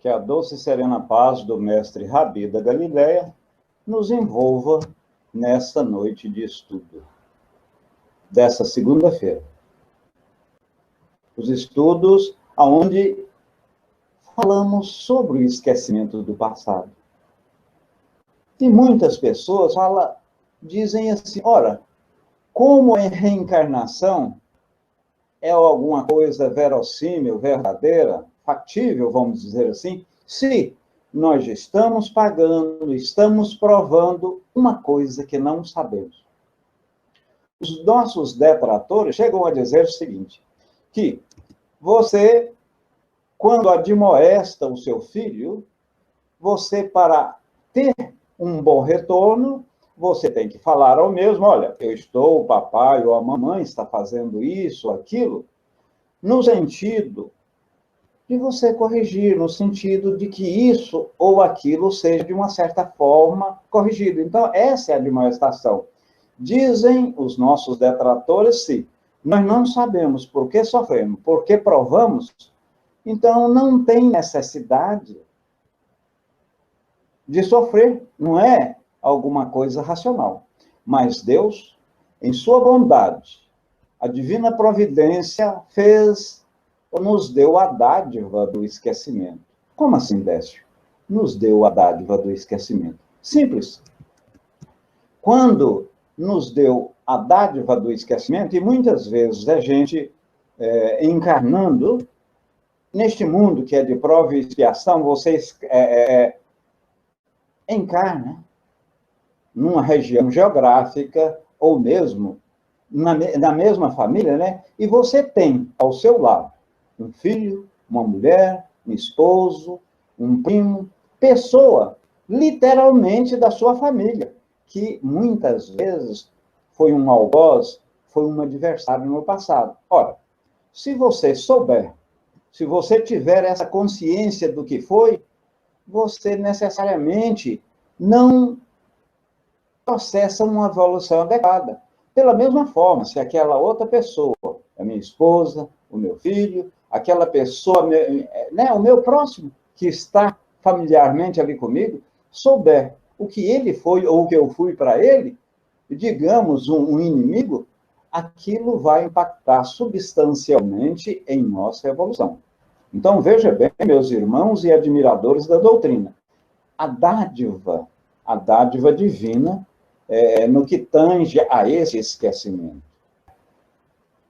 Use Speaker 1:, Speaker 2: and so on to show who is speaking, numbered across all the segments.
Speaker 1: Que a doce e serena paz do mestre Rabi da Galileia nos envolva nesta noite de estudo, dessa segunda-feira. Os estudos onde falamos sobre o esquecimento do passado. E muitas pessoas dizem assim, ora, como a reencarnação é alguma coisa verossímil, verdadeira, factível, vamos dizer assim, se nós estamos pagando, estamos provando uma coisa que não sabemos. Os nossos detratores chegam a dizer o seguinte, que você, quando admoesta o seu filho, você, para ter um bom retorno, você tem que falar ao mesmo, olha, o papai ou a mamãe está fazendo isso, aquilo, no sentido de você corrigir, no sentido de que isso ou aquilo seja, de uma certa forma, corrigido. Então, essa é a admoestação. Dizem os nossos detratores, se nós não sabemos por que sofremos, por que provamos, então não tem necessidade de sofrer, não é alguma coisa racional. Mas Deus, em sua bondade, a divina providência nos deu a dádiva do esquecimento. Como assim, Décio? Nos deu a dádiva do esquecimento. Simples. Quando nos deu a dádiva do esquecimento, e muitas vezes a gente encarnando neste mundo que é de prova e expiação, vocês encarna numa região geográfica, ou mesmo na mesma família, né? E você tem ao seu lado um filho, uma mulher, um esposo, um primo, pessoa, literalmente da sua família, que muitas vezes foi um algoz, foi um adversário no passado. Ora, se você souber, se você tiver essa consciência do que foi, você necessariamente não processa uma evolução adequada. Pela mesma forma, se aquela outra pessoa, a minha esposa, o meu filho, aquela pessoa, né, o meu próximo, que está familiarmente ali comigo, souber o que ele foi ou o que eu fui para ele, digamos, um inimigo, aquilo vai impactar substancialmente em nossa evolução. Então, veja bem, meus irmãos e admiradores da doutrina, a dádiva divina, no que tange a esse esquecimento.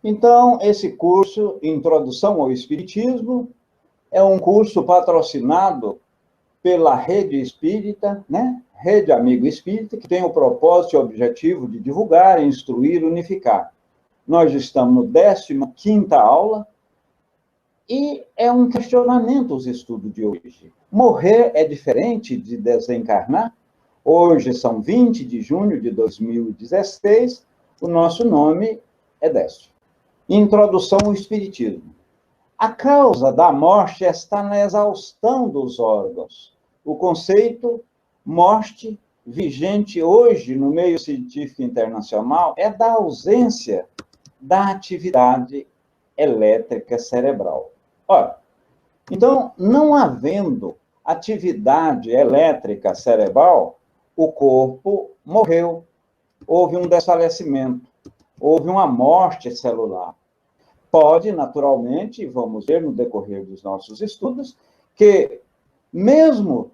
Speaker 1: Então, esse curso, Introdução ao Espiritismo, é um curso patrocinado pela Rede Espírita, né? Rede Amigo Espírita, que tem o propósito e objetivo de divulgar, instruir, unificar. Nós estamos na 15ª aula, e é um questionamento os estudos de hoje. Morrer é diferente de desencarnar? Hoje são 20 de junho de 2016, o nosso nome é Décio. Introdução ao Espiritismo. A causa da morte está na exaustão dos órgãos. O conceito morte, vigente hoje no meio científico internacional, é da ausência da atividade elétrica cerebral. Ora, então, não havendo atividade elétrica cerebral, o corpo morreu, houve um desfalecimento, houve uma morte celular. Pode, naturalmente, vamos ver no decorrer dos nossos estudos, que mesmo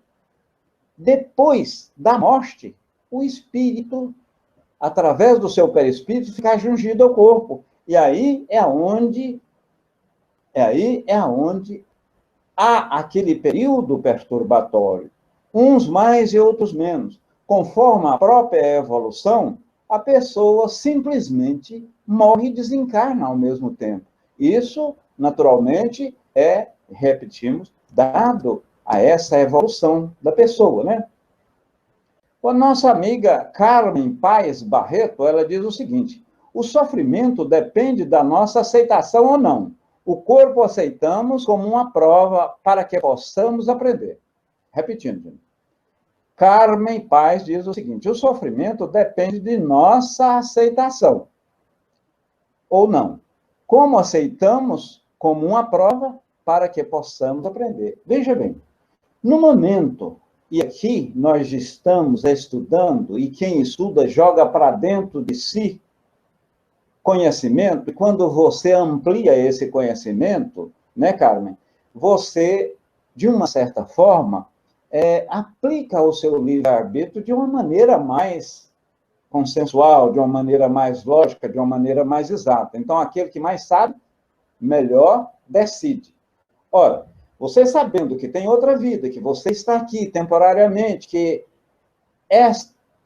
Speaker 1: depois da morte, o espírito, através do seu perispírito, fica jungido ao corpo. E aí é onde há aquele período perturbatório, uns mais e outros menos. Conforme a própria evolução, a pessoa simplesmente morre e desencarna ao mesmo tempo. Isso, naturalmente, repetimos, dado a essa evolução da pessoa, né? A nossa amiga Carmen Paes Barreto, ela diz o seguinte, o sofrimento depende da nossa aceitação ou não. O corpo aceitamos como uma prova para que possamos aprender. Repetindo, gente. Carmen Paes diz o seguinte, o sofrimento depende de nossa aceitação ou não. Como aceitamos como uma prova para que possamos aprender. Veja bem, No momento, e aqui nós estamos estudando, e quem estuda joga para dentro de si conhecimento, e quando você amplia esse conhecimento, né, Carmen, você, de uma certa forma, aplica o seu livre-arbítrio de uma maneira mais consensual, de uma maneira mais lógica, de uma maneira mais exata. Então, aquele que mais sabe, melhor decide. Ora, você sabendo que tem outra vida, que você está aqui temporariamente, que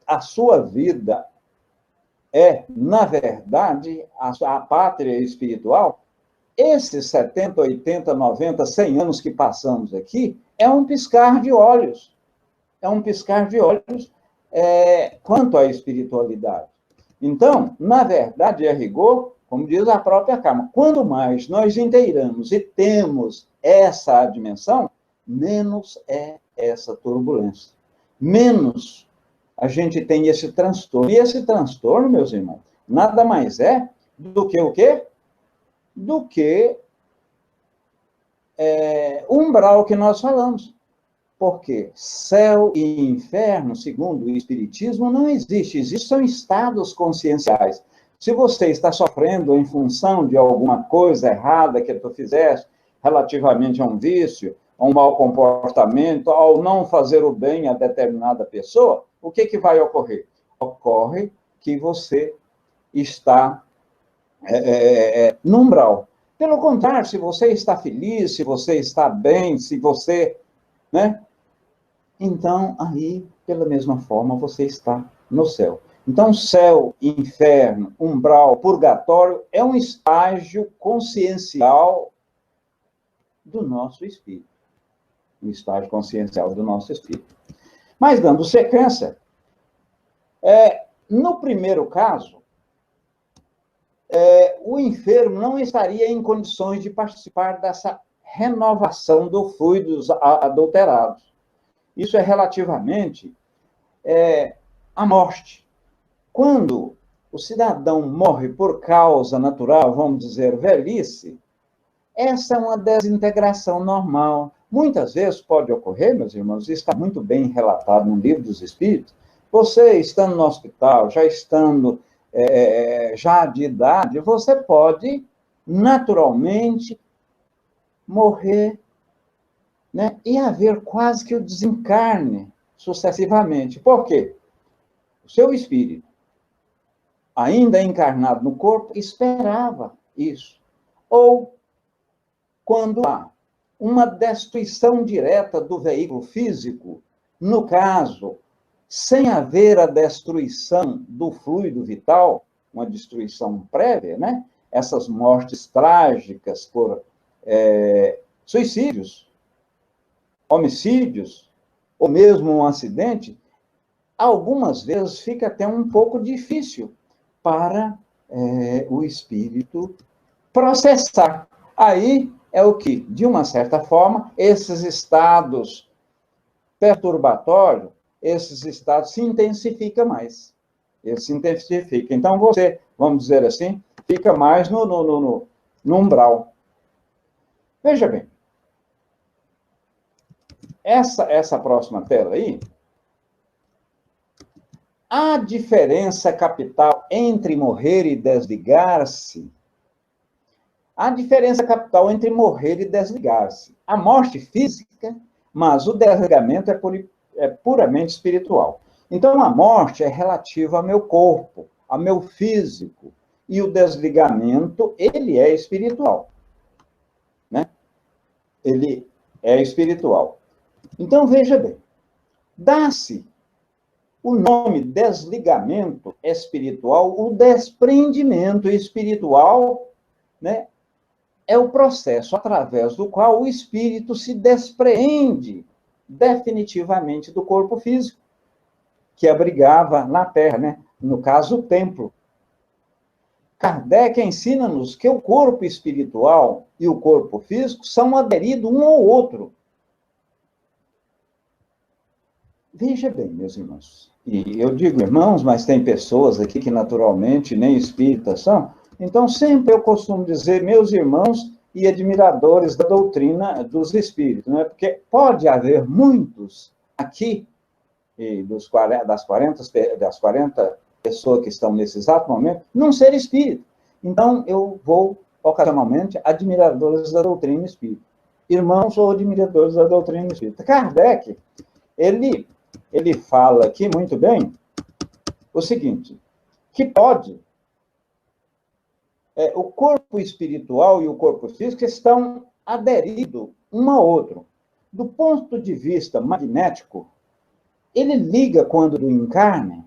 Speaker 1: a sua vida na verdade, a pátria espiritual, esses 70, 80, 90, 100 anos que passamos aqui, é um piscar de olhos. É um piscar de olhos quanto à espiritualidade. Então, na verdade, a rigor, como diz a própria Karma, quanto mais nós inteiramos e temos essa dimensão, menos é essa turbulência. Menos a gente tem esse transtorno. E esse transtorno, meus irmãos, nada mais é do que o quê? Do que o umbral que nós falamos. Porque céu e inferno, segundo o Espiritismo, não existe. Existem estados conscienciais. Se você está sofrendo em função de alguma coisa errada que tu fizeste, relativamente a um vício, a um mau comportamento, ao não fazer o bem a determinada pessoa, o que vai ocorrer? Ocorre que você está no umbral. Pelo contrário, se você está feliz, se você está bem, se você, né? Então, aí, pela mesma forma, você está no céu. Então, céu, inferno, umbral, purgatório é um estágio consciencial do nosso espírito. Um estágio consciencial do nosso espírito. Mas, dando sequência, no primeiro caso, o enfermo não estaria em condições de participar dessa renovação dos fluidos adulterados. Isso é relativamente à morte. Quando o cidadão morre por causa natural, vamos dizer, velhice, essa é uma desintegração normal. Muitas vezes pode ocorrer, meus irmãos, isso está muito bem relatado no Livro dos Espíritos, você estando no hospital, já estando já de idade, você pode naturalmente morrer, né? E haver quase que o desencarne sucessivamente. Por quê? O seu espírito, ainda encarnado no corpo, esperava isso. Ou quando há uma destruição direta do veículo físico, no caso, sem haver a destruição do fluido vital, uma destruição prévia, né? Essas mortes trágicas por suicídios, homicídios, ou mesmo um acidente, algumas vezes fica até um pouco difícil para o espírito processar. Aí é o que, de uma certa forma, esses estados perturbatórios, esses estados se intensificam mais. Eles se intensificam. Então, você, vamos dizer assim, fica mais no umbral. Veja bem, essa próxima tela aí, a diferença capital entre morrer e desligar-se, a diferença capital entre morrer e desligar-se. A morte física, mas o desligamento é puramente espiritual. Então, a morte é relativa ao meu corpo, ao meu físico, e o desligamento, ele é espiritual. Né? Ele é espiritual. Então, veja bem, dá-se o nome desligamento espiritual, o desprendimento espiritual, né, é o processo através do qual o espírito se despreende definitivamente do corpo físico, que abrigava na Terra, né? No caso, o templo. Kardec ensina-nos que o corpo espiritual e o corpo físico são aderidos um ao outro. Veja bem, meus irmãos, e eu digo irmãos, mas tem pessoas aqui que naturalmente nem espíritas são, então sempre eu costumo dizer, meus irmãos, e admiradores da doutrina dos espíritos, né? Porque pode haver muitos aqui, das 40 pessoas que estão nesse exato momento, não ser espírito. Então, eu vou, ocasionalmente, admiradores da doutrina espírita. Irmãos ou admiradores da doutrina espírita. Kardec, ele fala aqui muito bem o seguinte, que pode, o corpo espiritual e o corpo físico estão aderidos um ao outro. Do ponto de vista magnético, ele liga quando encarna,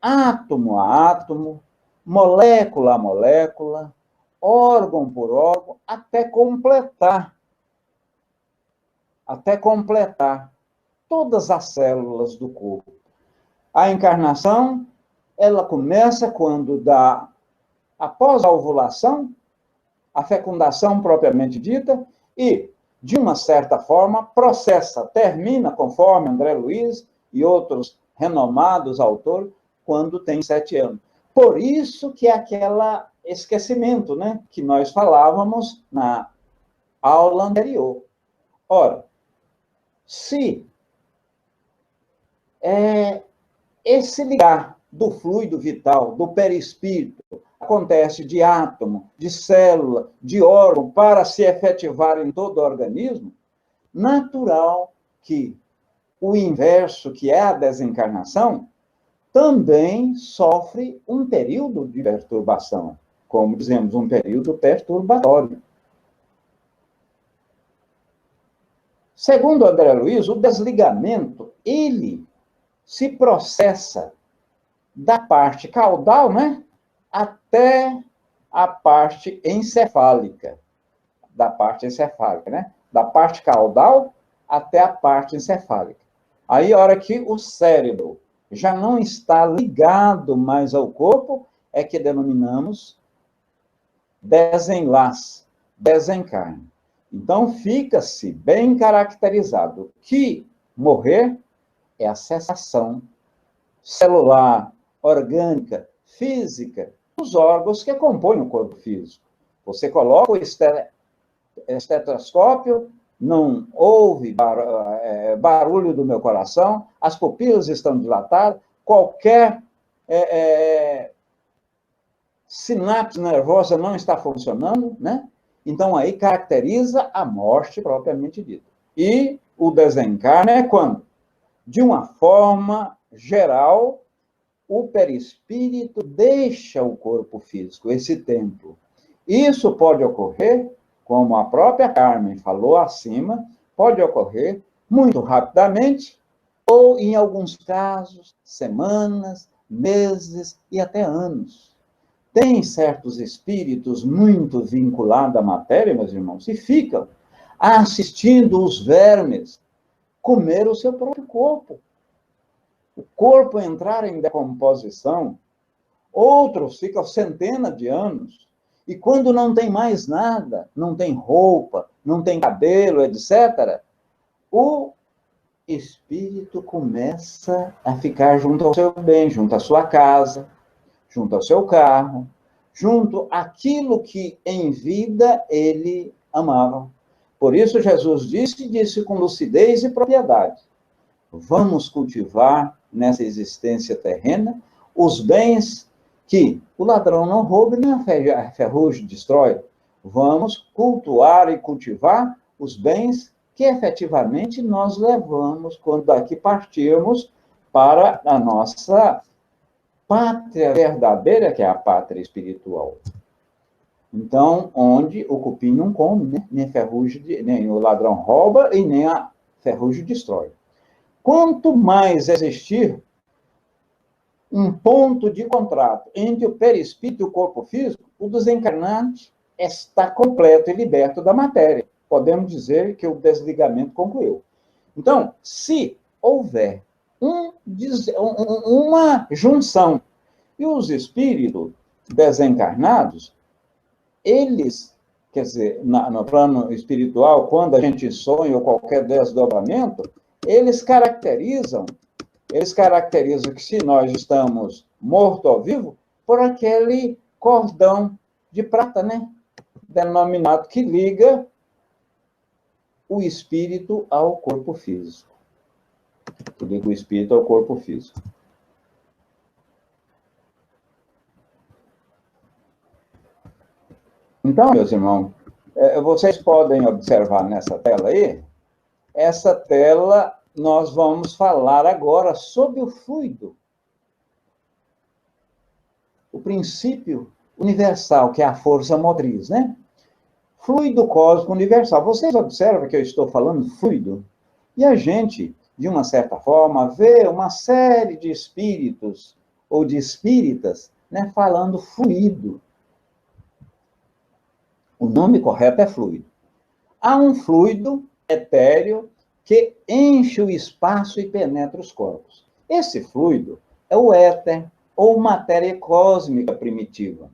Speaker 1: átomo a átomo, molécula a molécula, órgão por órgão, até completar todas as células do corpo. A encarnação, ela começa quando após a ovulação, a fecundação propriamente dita, e, de uma certa forma, termina, conforme André Luiz e outros renomados autores, quando tem 7 anos. Por isso que é aquele esquecimento, né, que nós falávamos na aula anterior. Ora, se esse ligar do fluido vital, do perispírito, acontece de átomo, de célula, de órgão, para se efetivar em todo o organismo, natural que o inverso, que é a desencarnação, também sofre um período de perturbação, como dizemos, um período perturbatório. Segundo André Luiz, o desligamento, ele se processa da parte caudal, né, até a parte encefálica. Da parte caudal até a parte encefálica. Aí, a hora que o cérebro já não está ligado mais ao corpo, é que denominamos desenlace, desencarne. Então, fica-se bem caracterizado que morrer é a cessação celular, orgânica, física, dos órgãos que compõem o corpo físico. Você coloca o estetoscópio, não ouve barulho do meu coração, as pupilas estão dilatadas, qualquer sinapse nervosa não está funcionando, né? Então, aí caracteriza a morte propriamente dita. E o desencarne é quando? De uma forma geral, o perispírito deixa o corpo físico, esse templo. Isso pode ocorrer, como a própria Carmen falou acima, pode ocorrer muito rapidamente, ou, em alguns casos, semanas, meses e até anos. Tem certos espíritos muito vinculados à matéria, meus irmãos, e ficam assistindo os vermes comer o seu próprio corpo. O corpo entrar em decomposição, outros ficam centenas de anos, e quando não tem mais nada, não tem roupa, não tem cabelo, etc., o espírito começa a ficar junto ao seu bem, junto à sua casa, junto ao seu carro, junto àquilo que em vida ele amava. Por isso Jesus disse com lucidez e propriedade: vamos cultivar nessa existência terrena os bens que o ladrão não rouba nem a ferrugem destrói. Vamos cultuar e cultivar os bens que efetivamente nós levamos quando daqui partirmos para a nossa pátria verdadeira, que é a pátria espiritual. Então, onde o cupim não come, né? Nem o ladrão rouba e nem a ferrugem destrói. Quanto mais existir um ponto de contrato entre o perispírito e o corpo físico, o desencarnante está completo e liberto da matéria. Podemos dizer que o desligamento concluiu. Então, se houver uma junção e os espíritos desencarnados, eles, quer dizer, no plano espiritual, quando a gente sonha ou qualquer desdobramento, eles caracterizam que se nós estamos morto ou vivo, por aquele cordão de prata, né? denominado que liga o espírito ao corpo físico. Que liga o espírito ao corpo físico. Então, meus irmãos, vocês podem observar nessa tela aí, essa tela nós vamos falar agora sobre o fluido. O princípio universal, que é a força motriz, né? Fluido cósmico universal. Vocês observam que eu estou falando fluido? E a gente, de uma certa forma, vê uma série de espíritos ou de espíritas, né, falando fluido. O nome correto é fluido. Há um fluido etéreo que enche o espaço e penetra os corpos. Esse fluido é o éter, ou matéria cósmica primitiva,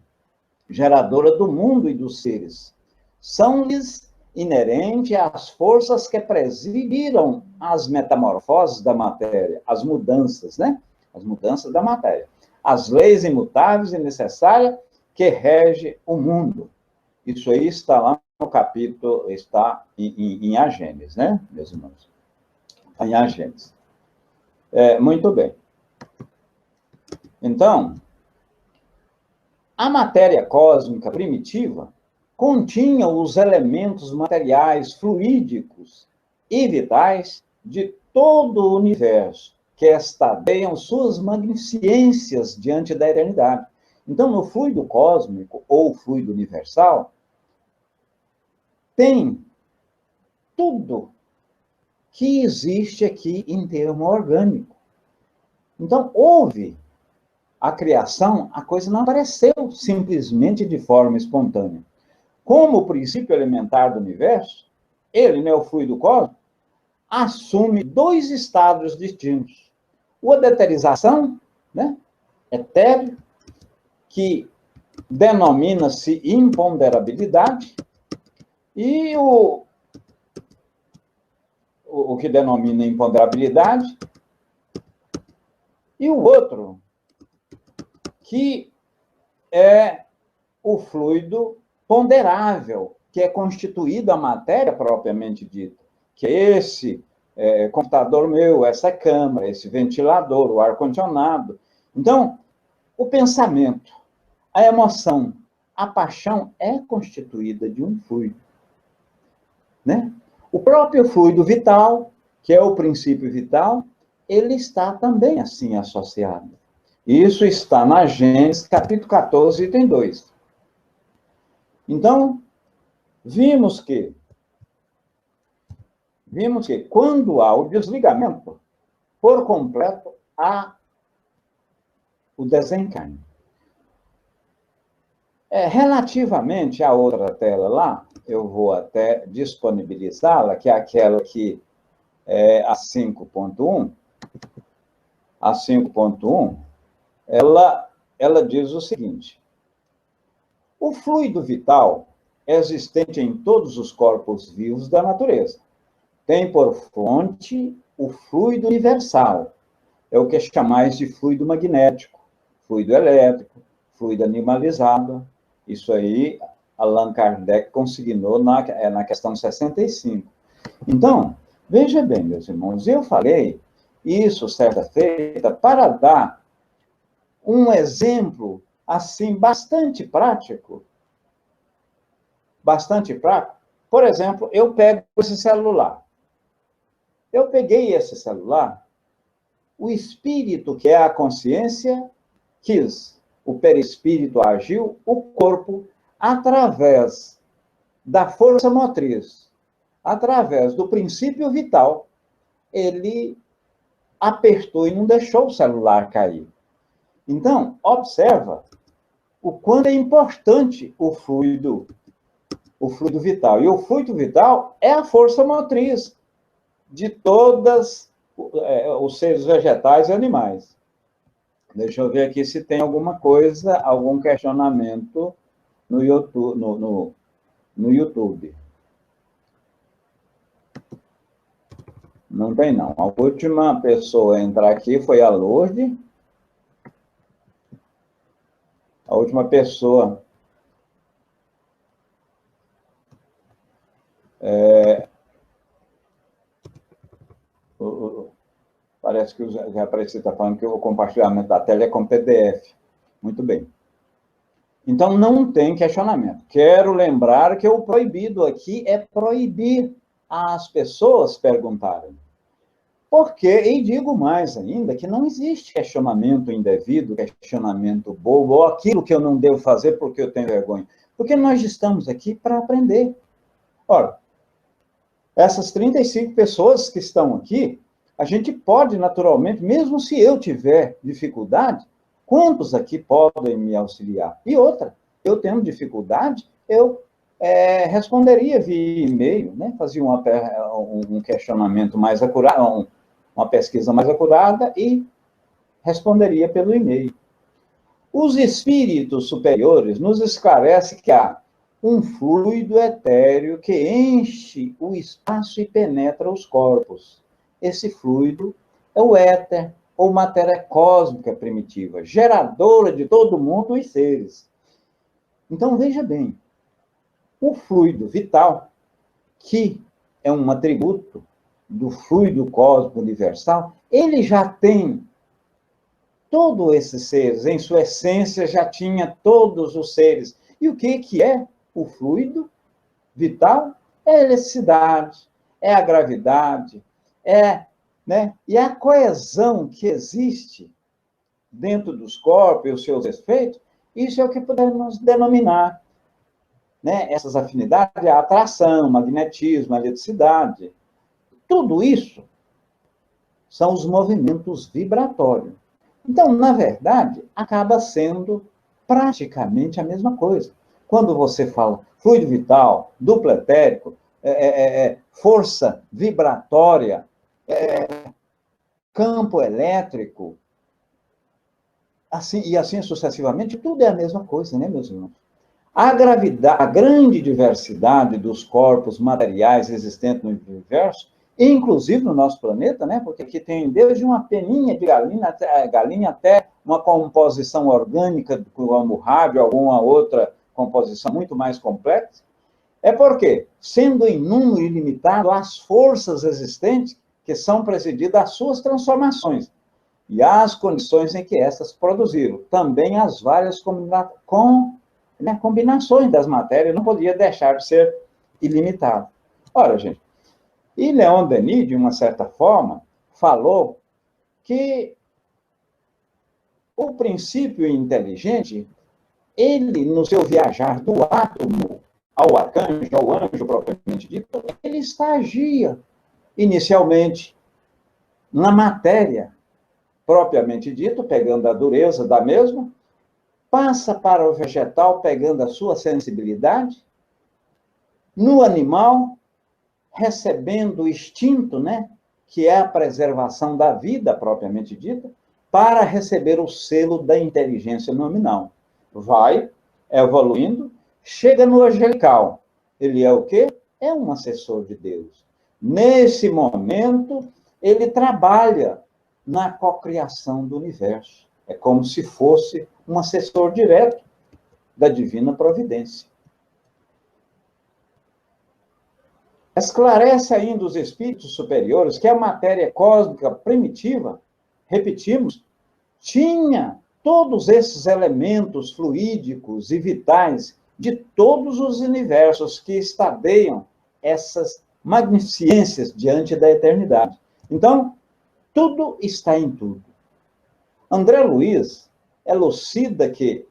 Speaker 1: geradora do mundo e dos seres. São-lhes inerentes às forças que presidiram as metamorfoses da matéria, as mudanças, né? As mudanças da matéria. As leis imutáveis e necessárias que regem o mundo. Isso aí está lá no capítulo, está em A Gênesis, né, meus irmãos? Em A Gênesis. Muito bem. Então, a matéria cósmica primitiva continha os elementos materiais fluídicos e vitais de todo o universo, que estadeiam suas magnificências diante da eternidade. Então, no fluido cósmico, ou fluido universal, tem tudo que existe aqui em termo orgânico. Então, houve a criação, a coisa não apareceu simplesmente de forma espontânea. Como o princípio elementar do universo, ele, né, o fluido cósmico, assume dois estados distintos. O eterização, né, etéreo, que denomina-se imponderabilidade, e o que denomina imponderabilidade, e o outro, que é o fluido ponderável, que é constituído a matéria propriamente dita, que é esse computador meu, essa câmara, esse ventilador, o ar-condicionado. Então, o pensamento, a emoção, a paixão é constituída de um fluido, né? O próprio fluido vital, que é o princípio vital, ele está também assim associado. Isso está na Gênesis, capítulo 14, item 2. Então, vimos que quando há o desligamento, por completo, há o desencarne. Relativamente à outra tela lá, eu vou até disponibilizá-la, que é aquela que é a 5.1. A 5.1, ela diz o seguinte: o fluido vital existente em todos os corpos vivos da natureza tem por fonte o fluido universal, é o que chamais de fluido magnético, fluido elétrico, fluido animalizado. Isso aí Allan Kardec consignou na questão 65. Então, veja bem, meus irmãos, eu falei isso certa feita para dar um exemplo, assim, bastante prático. Bastante prático. Por exemplo, eu pego esse celular. Eu peguei esse celular, o espírito, que é a consciência, quis, o perispírito agiu, o corpo, através da força motriz, através do princípio vital, ele apertou e não deixou o celular cair. Então, observa o quanto é importante o fluido vital. E o fluido vital é a força motriz de todos os seres vegetais e animais. Deixa eu ver aqui se tem alguma coisa, algum questionamento no YouTube. No YouTube. Não tem, não. A última pessoa a entrar aqui foi a Lourdes. A última pessoa Parece que o Zé Aparecido está falando que o compartilhamento da tela é com PDF. Muito bem. Então, não tem questionamento. Quero lembrar que o proibido aqui é proibir as pessoas perguntarem. E digo mais ainda, que não existe questionamento indevido, questionamento bobo, ou aquilo que eu não devo fazer porque eu tenho vergonha. Porque nós estamos aqui para aprender. Ora, essas 35 pessoas que estão aqui, a gente pode, naturalmente, mesmo se eu tiver dificuldade, quantos aqui podem me auxiliar? E outra, eu tendo dificuldade, eu responderia via e-mail, né? Fazia um questionamento mais acurado, uma pesquisa mais acurada e responderia pelo e-mail. Os espíritos superiores nos esclarecem que há um fluido etéreo que enche o espaço e penetra os corpos. Esse fluido é o éter, ou matéria cósmica primitiva, geradora de todo mundo e seres. Então, veja bem, o fluido vital, que é um atributo do fluido cósmico universal, ele já tem todos esses seres, em sua essência já tinha todos os seres. E o que é o fluido vital? É a eletricidade, é a gravidade, e a coesão que existe dentro dos corpos e os seus efeitos, isso é o que podemos denominar, essas afinidades, a atração, magnetismo, a eletricidade. Tudo isso são os movimentos vibratórios. Então, na verdade, acaba sendo praticamente a mesma coisa. Quando você fala fluido vital, duplo etérico, força vibratória, campo elétrico, assim, e assim sucessivamente, tudo é a mesma coisa, né, meus irmãos? A grande diversidade dos corpos materiais existentes no universo, inclusive no nosso planeta, né? Porque aqui tem desde uma peninha de galinha até uma composição orgânica, como rádio, alguma outra composição muito mais complexa. É porque, sendo em número ilimitado, as forças existentes que são presididas às suas transformações e às condições em que essas produziram. Também as várias combinações das matérias não podia deixar de ser ilimitado. Ora, gente, e Leon Denis, de uma certa forma, falou que o princípio inteligente, ele, no seu viajar do átomo ao arcanjo, ao anjo propriamente dito, ele estagia inicialmente na matéria propriamente dito, pegando a dureza da mesma, passa para o vegetal, pegando a sua sensibilidade, no animal, recebendo o instinto, que é a preservação da vida propriamente dita, para receber o selo da inteligência nominal. Vai evoluindo, chega no angelical. Ele é o quê? É um assessor de Deus. Nesse momento, ele trabalha na cocriação do universo. É como se fosse um assessor direto da divina providência. Esclarece ainda os espíritos superiores que a matéria cósmica primitiva, repetimos, tinha todos esses elementos fluídicos e vitais de todos os universos que estadeiam essas magnificências diante da eternidade. Então, tudo está em tudo. André Luiz elucida que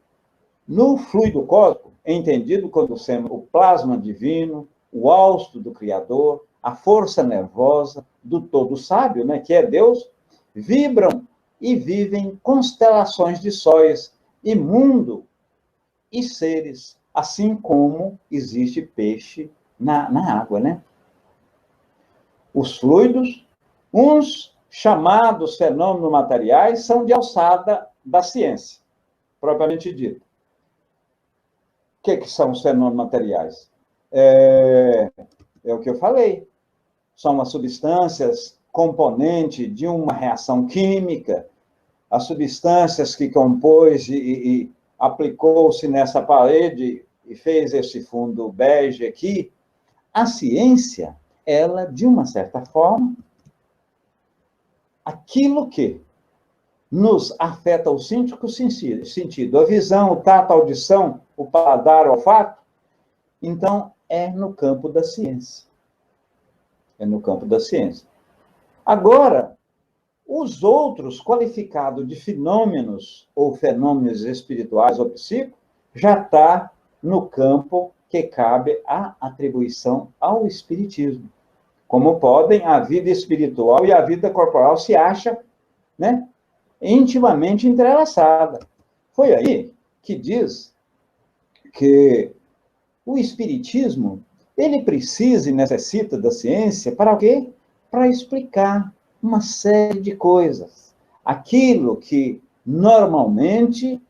Speaker 1: no fluido cósmico, entendido como sendo o plasma divino, o hausto do Criador, a força nervosa do todo sábio, que é Deus, vibram e vivem constelações de sóis e mundo e seres, assim como existe peixe na água, Os fluidos, uns chamados fenômenos materiais, são de alçada da ciência, propriamente dito. O que são os fenômenos materiais? É o que eu falei. São as substâncias componente de uma reação química, as substâncias que compôs e aplicou-se nessa parede e fez esse fundo bege aqui, a ciência, ela, de uma certa forma, aquilo que nos afeta o cinco sentido, a visão, o tato, a audição, o paladar, o olfato, então é no campo da ciência. É no campo da ciência. Agora, os outros, qualificados de fenômenos ou fenômenos espirituais ou psíquicos, já está no campo que cabe a atribuição ao espiritismo. Como podem, a vida espiritual e a vida corporal se acham, né, intimamente entrelaçada. Foi aí que diz que o espiritismo, ele precisa e necessita da ciência para o quê? Para explicar uma série de coisas. Aquilo que normalmente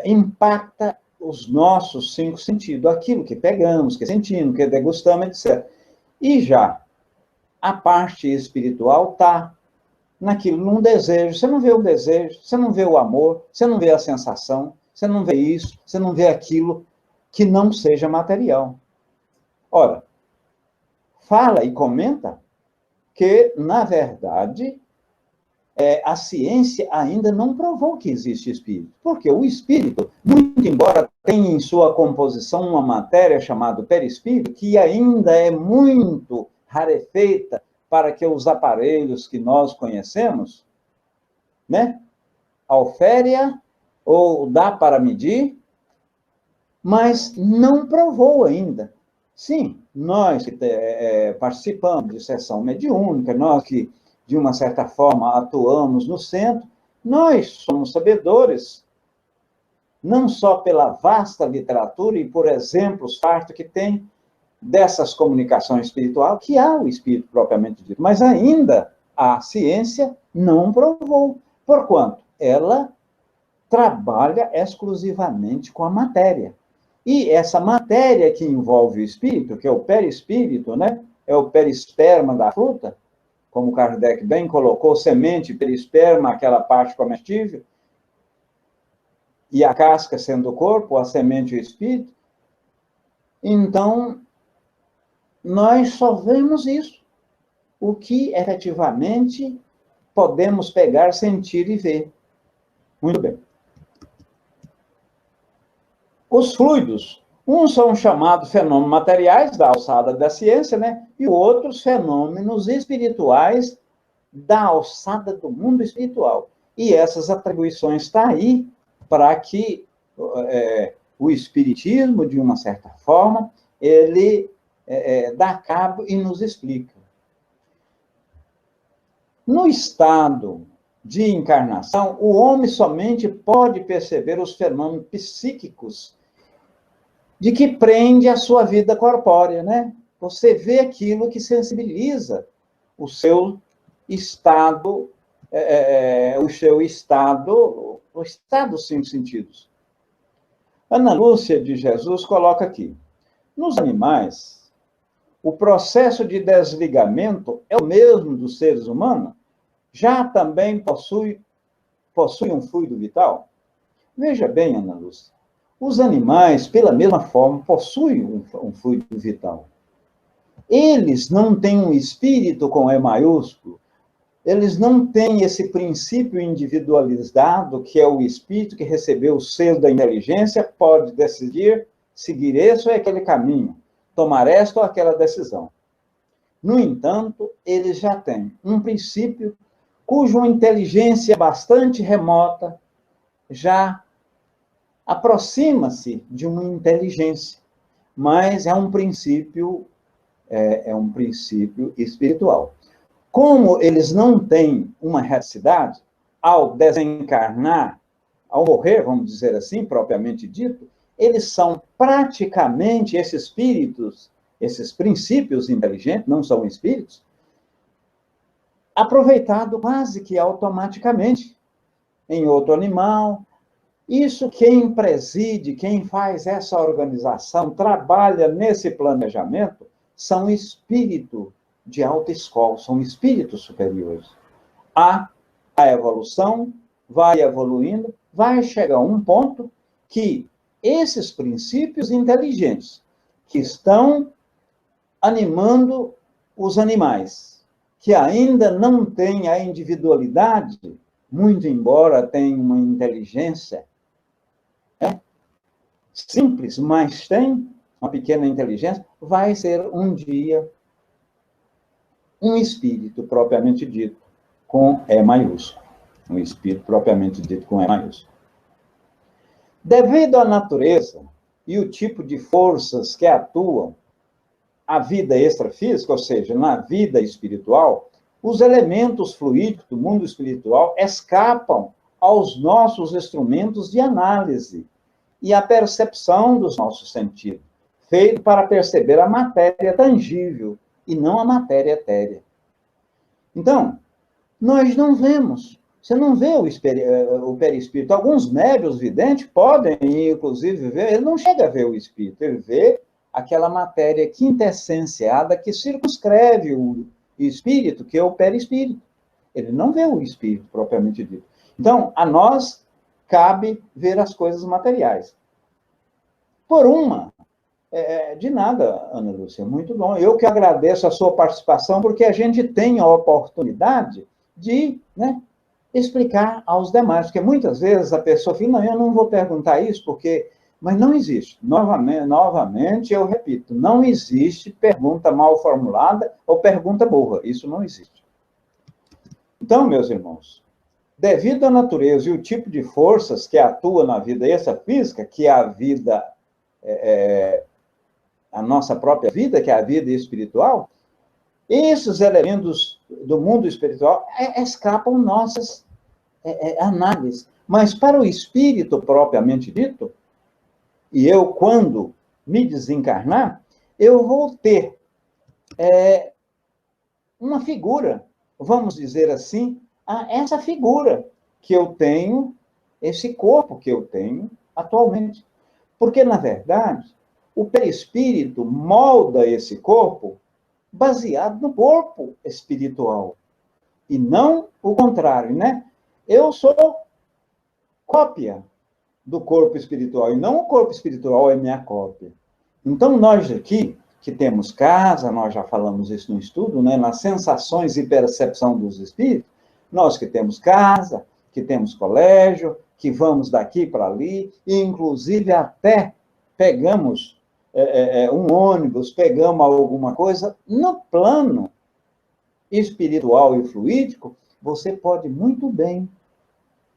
Speaker 1: impacta os nossos cinco sentidos, aquilo que pegamos, que sentimos, que degustamos, etc. E já a parte espiritual está naquilo, num desejo. Você não vê o desejo, você não vê o amor, você não vê a sensação, você não vê isso, você não vê aquilo que não seja material. Ora, fala e comenta que, na verdade, a ciência ainda não provou que existe espírito. Porque o espírito, muito embora tenha em sua composição uma matéria chamada perispírito, que ainda é muito rarefeita para que os aparelhos que nós conhecemos, né, auféria ou dá para medir, mas não provou ainda. Sim, nós que participamos de sessão mediúnica, nós que, de uma certa forma, atuamos no centro, nós somos sabedores, não só pela vasta literatura e por exemplos fartos que tem dessas comunicações espirituais, que há o espírito propriamente dito, mas ainda a ciência não provou, porquanto ela trabalha exclusivamente com a matéria. E essa matéria que envolve o espírito, que é o perispírito, né? É o perisperma da fruta, como Kardec bem colocou, semente, perisperma, aquela parte comestível, e a casca sendo o corpo, a semente e o espírito. Então, nós só vemos isso, o que efetivamente podemos pegar, sentir e ver. Muito bem. Os fluidos, uns são chamados fenômenos materiais, da alçada da ciência, né? E outros fenômenos espirituais, da alçada do mundo espiritual. E essas atribuições estão aí para que o espiritismo, de uma certa forma, ele dá cabo e nos explica. No estado de encarnação, o homem somente pode perceber os fenômenos psíquicos de que prende a sua vida corpórea, né? Você vê aquilo que sensibiliza o seu estado, o estado dos cinco sentidos. Ana Lúcia de Jesus coloca aqui: nos animais, o processo de desligamento é o mesmo dos seres humanos? Já também possui um fluido vital? Veja bem, Ana Lúcia, os animais, pela mesma forma, possuem um fluido vital. Eles não têm um espírito com E maiúsculo, eles não têm esse princípio individualizado, que é o espírito que recebeu o selo da inteligência, pode decidir seguir esse ou aquele caminho, tomar esta ou aquela decisão. No entanto, eles já têm um princípio cuja inteligência bastante remota já aproxima-se de uma inteligência, mas é um princípio espiritual. Como eles não têm uma reticidade, ao desencarnar, ao morrer, vamos dizer assim, propriamente dito, eles são praticamente esses espíritos, esses princípios inteligentes, não são espíritos, aproveitado quase que automaticamente em outro animal. Isso quem preside, quem faz essa organização, trabalha nesse planejamento, são espíritos de alta escola, são espíritos superiores. A evolução vai evoluindo, vai chegar a um ponto que esses princípios inteligentes, que estão animando os animais, que ainda não têm a individualidade, muito embora tenham uma inteligência simples, mas tem uma pequena inteligência, vai ser um dia um espírito propriamente dito, com E maiúsculo. Um espírito propriamente dito com E maiúsculo. Devido à natureza e o tipo de forças que atuam a vida extrafísica, ou seja, na vida espiritual, os elementos fluídicos do mundo espiritual escapam aos nossos instrumentos de análise e à percepção dos nossos sentidos, feito para perceber a matéria tangível e não a matéria etérea. Então, nós não vemos. Você não vê o perispírito. Alguns médiuns videntes podem, inclusive, ver, ele não chega a ver o espírito, ele vê aquela matéria quintessenciada que circunscreve o espírito, que é o perispírito. Ele não vê o espírito propriamente dito. Então, a nós cabe ver as coisas materiais. Por uma, de nada, Ana Lúcia, muito bom. Eu que agradeço a sua participação, porque a gente tem a oportunidade de, né, explicar aos demais, porque muitas vezes a pessoa fala, não, eu não vou perguntar isso, porque... Mas não existe. Novamente, eu repito, não existe pergunta mal formulada ou pergunta burra. Isso não existe. Então, meus irmãos, devido à natureza e o tipo de forças que atuam na vida extrafísica, que é a vida, a nossa própria vida, que é a vida espiritual, esses elementos do mundo espiritual escapam nossas análises. Mas para o espírito propriamente dito, e eu, quando me desencarnar, eu vou ter uma figura, vamos dizer assim, essa figura que eu tenho, esse corpo que eu tenho atualmente. Porque, na verdade, o perispírito molda esse corpo baseado no corpo espiritual. E não o contrário, né? Eu sou cópia do corpo espiritual, e não o corpo espiritual é minha cópia. Então, nós aqui, que temos casa, nós já falamos isso no estudo, né? Nas sensações e percepção dos espíritos, nós que temos casa, que temos colégio, que vamos daqui para ali, e inclusive até pegamos um ônibus, pegamos alguma coisa, no plano espiritual e fluídico, você pode muito bem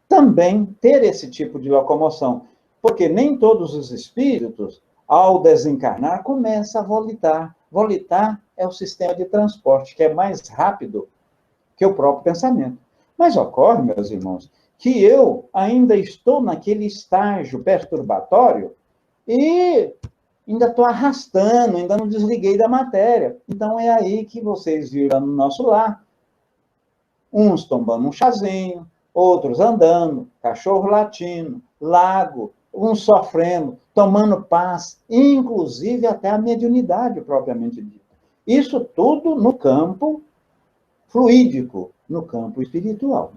Speaker 1: também ter esse tipo de locomoção, porque nem todos os espíritos, ao desencarnar, começam a volitar. Volitar é o sistema de transporte, que é mais rápido que o próprio pensamento. Mas ocorre, meus irmãos, que eu ainda estou naquele estágio perturbatório e ainda estou arrastando, ainda não desliguei da matéria. Então é aí que vocês viram no nosso lar, uns tomando um chazinho, outros andando, cachorro latindo, lago, uns sofrendo, tomando paz, inclusive até a mediunidade propriamente dita. Isso tudo no campo fluídico, no campo espiritual.